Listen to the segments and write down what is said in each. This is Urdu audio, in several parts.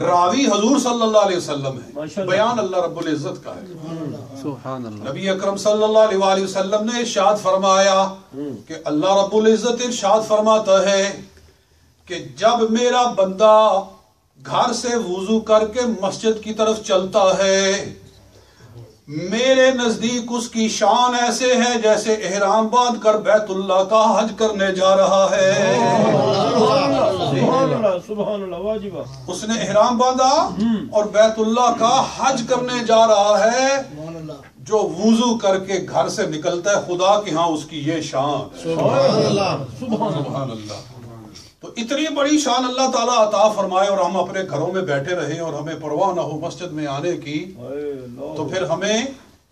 راوی حضور صلی اللہ علیہ وسلم ہے، ماشاء اللہ۔ بیان اللہ رب العزت کا ہے۔ سبحان اللہ۔ نبی اکرم صلی اللہ علیہ وآلہ وسلم نے ارشاد فرمایا کہ اللہ رب العزت ارشاد فرماتا ہے کہ جب میرا بندہ گھر سے وضو کر کے مسجد کی طرف چلتا ہے، میرے نزدیک اس کی شان ایسے ہے جیسے احرام باندھ کر بیت اللہ کا حج کرنے جا رہا ہے۔ سبحان اللہ سبحان اللہ، واجبہ۔ اس نے احرام باندھا اور بیت اللہ کا حج کرنے جا رہا ہے، جو وضو کر کے گھر سے نکلتا ہے، خدا کی ہاں اس کی یہ شان ہے۔ سبحان اللہ۔ تو اتنی بڑی شان اللہ تعالیٰ عطا فرمائے اور ہم اپنے گھروں میں بیٹھے رہیں اور ہمیں پرواہ نہ ہو مسجد میں آنے کی، تو پھر ہمیں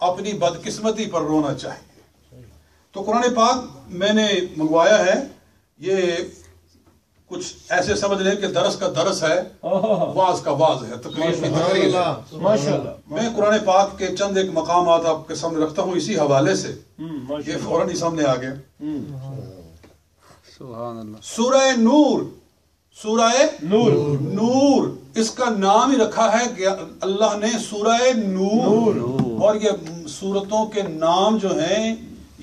اپنی بدقسمتی پر رونا چاہیے۔ تو قرآن پاک میں نے منگوایا ہے، یہ کچھ ایسے سمجھ لیں کہ درس کا درس ہے، واز کا واز ہے، تقریر کی تقریر ہے۔ ماشاءاللہ۔ میں قرآن پاک کے چند ایک مقامات آپ کے سامنے رکھتا ہوں اسی حوالے سے، یہ فوراً ہی سامنے آ گیا۔ سبحان اللہ۔ سورہ نور، سورہ نور، نور اس کا نام ہی رکھا ہے کہ اللہ نے سورہ نور، اور یہ سورتوں کے نام جو ہیں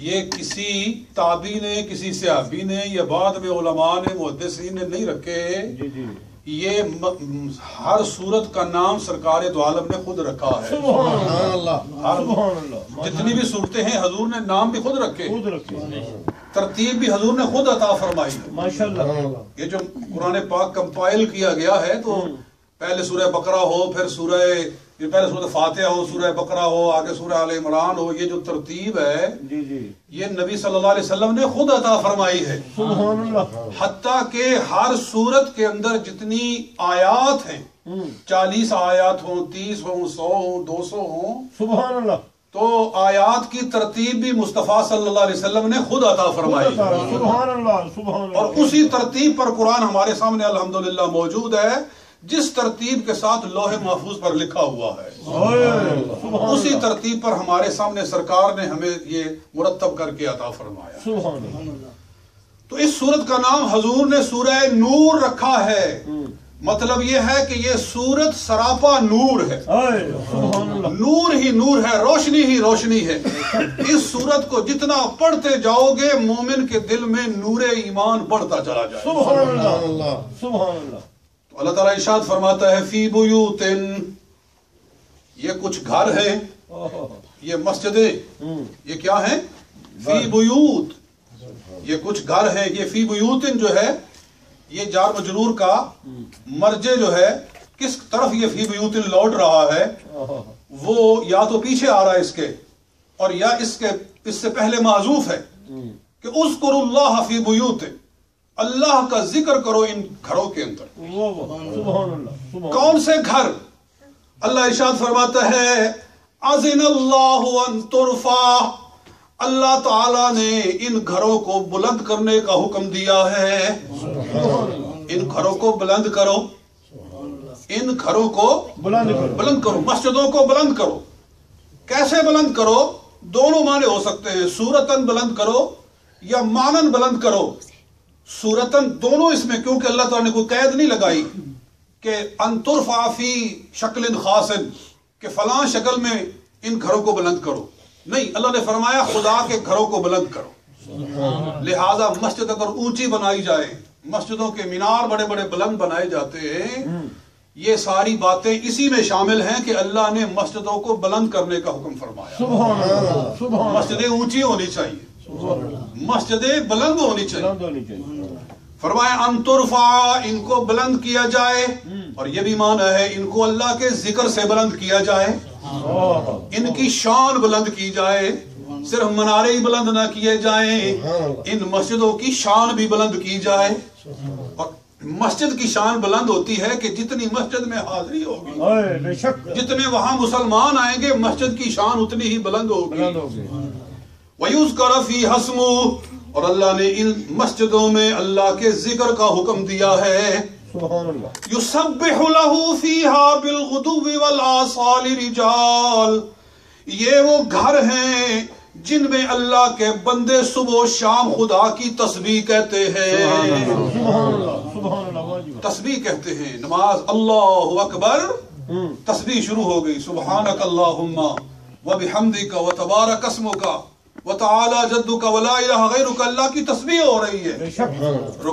یہ کسی تابعی نے، کسی صحابی نے یا بعد میں علماء نے، محدثین نے نہیں رکھے، یہ ہر سورت کا نام سرکار دو عالم نے خود رکھا ہے۔ سبحان اللہ۔ جتنی بھی صورتیں ہیں حضور نے نام بھی خود رکھے، خود رکھے، ترتیب بھی حضور نے خود عطا فرمائی ہے۔ ماشاءاللہ۔ یہ جو قرآن پاک کمپائل کیا گیا ہے، تو پہلے سورہ بقرہ ہو، پھر پہلے سورہ فاتحہ ہو، سورہ بقرہ ہو، آگے سورہ آل عمران ہو، یہ جو ترتیب ہے یہ نبی صلی اللہ علیہ وسلم نے خود عطا فرمائی ہے۔ سبحان اللہ۔ حتیٰ کہ ہر سورت کے اندر جتنی آیات ہیں، 40 آیات ہوں، 30 ہوں، 100 ہوں، 200 ہوں، سبحان اللہ۔ تو آیات کی ترتیب بھی مصطفیٰ صلی اللہ علیہ وسلم نے خود عطا فرمائی، سبحان اللہ سبحان اللہ۔ اور اسی ترتیب پر قرآن ہمارے سامنے الحمدللہ موجود ہے، جس ترتیب کے ساتھ لوح محفوظ پر لکھا ہوا ہے، اسی ترتیب پر ہمارے سامنے سرکار نے ہمیں یہ مرتب کر کے عطا فرمایا۔ سبحان اللہ۔ تو اس سورت کا نام حضور نے سورہ نور رکھا ہے، مطلب یہ ہے کہ یہ سورت سراپا نور ہے، سبحان اللہ۔ نور ہی نور ہے، روشنی ہی روشنی ہے۔ اس سورت کو جتنا پڑھتے جاؤ گے مومن کے دل میں نور ایمان بڑھتا چلا جائے۔ سبحان اللہ سبحان اللہ۔ تو اللہ تعالیٰ ارشاد فرماتا ہے فی بیوتن، یہ کچھ گھر ہیں، یہ مسجدیں، یہ کیا ہیں؟ فی بیوت، یہ کچھ گھر ہیں۔ یہ فی بیوتن جو ہے یہ جار مجرور کا مرجع جو ہے، کس طرف یہ فی بیوتن لوٹ رہا ہے، وہ یا تو پیچھے آ رہا ہے اس کے، اور یا اس سے پہلے معذوف ہے کہ اذکروا اللہ فی بیوتن، اللہ کا ذکر کرو ان گھروں کے اندر۔ سبحان اللہ۔ کون سے گھر؟ اللہ ارشاد فرماتا ہے اذن اللہ ان ترفع، اللہ تعالیٰ نے ان گھروں کو بلند کرنے کا حکم دیا ہے۔ ان گھروں کو بلند کرو، ان گھروں کو بلند کرو، مسجدوں کو بلند کرو۔ کیسے بلند کرو؟ دونوں معنی ہو سکتے ہیں، صورتاً بلند کرو یا معنن بلند کرو۔ صورتاً دونوں اس میں، کیونکہ اللہ تعالیٰ نے کوئی قید نہیں لگائی کہ ان ترفع فی شکل خاص، کہ فلاں شکل میں ان گھروں کو بلند کرو، نہیں، اللہ نے فرمایا خدا کے گھروں کو بلند کرو۔ لہذا مسجد اگر اونچی بنائی جائے، مسجدوں کے مینار بڑے بڑے بلند بنائے جاتے ہیں، یہ ساری باتیں اسی میں شامل ہیں کہ اللہ نے مسجدوں کو بلند کرنے کا حکم فرمایا۔ مسجدیں اونچی ہونی چاہیے، مسجدیں بلند ہونی چاہیے۔ فرمایا ان ترفع، ان کو بلند کیا جائے، اور یہ بھی معنی ہے ان کو اللہ کے ذکر سے بلند کیا جائے، ان کی شان بلند کی جائے، صرف منارے ہی بلند نہ کیے جائیں، ان مسجدوں کی شان بھی بلند کی جائے۔ اور مسجد کی شان بلند ہوتی ہے کہ جتنی مسجد میں حاضری ہوگی، جتنے وہاں مسلمان آئیں گے، مسجد کی شان اتنی ہی بلند ہوگی۔ وَيُذْكَرَ فِيهَا اسْمُهُ، اور اللہ نے ان مسجدوں میں اللہ کے ذکر کا حکم دیا ہے۔ يُسَبِّحُ لَهُ فِيهَا بِالْغُدُوِّ وَالْآصَالِ رِجَالٌ، یہ وہ گھر ہیں جن میں اللہ کے بندے صبح و شام خدا کی تسبیح کہتے ہیں، سبحان اللہ سبحان اللہ واجب تسبیح کہتے ہیں۔ نماز اللہ اکبر، تسبیح شروع ہو گئی، سبحانک اللہم وبحمدک وتبارک اسمک وتعالی جدک ولا الہ غیرک، اللہ کی تسبیح ہو رہی ہے۔ بے شک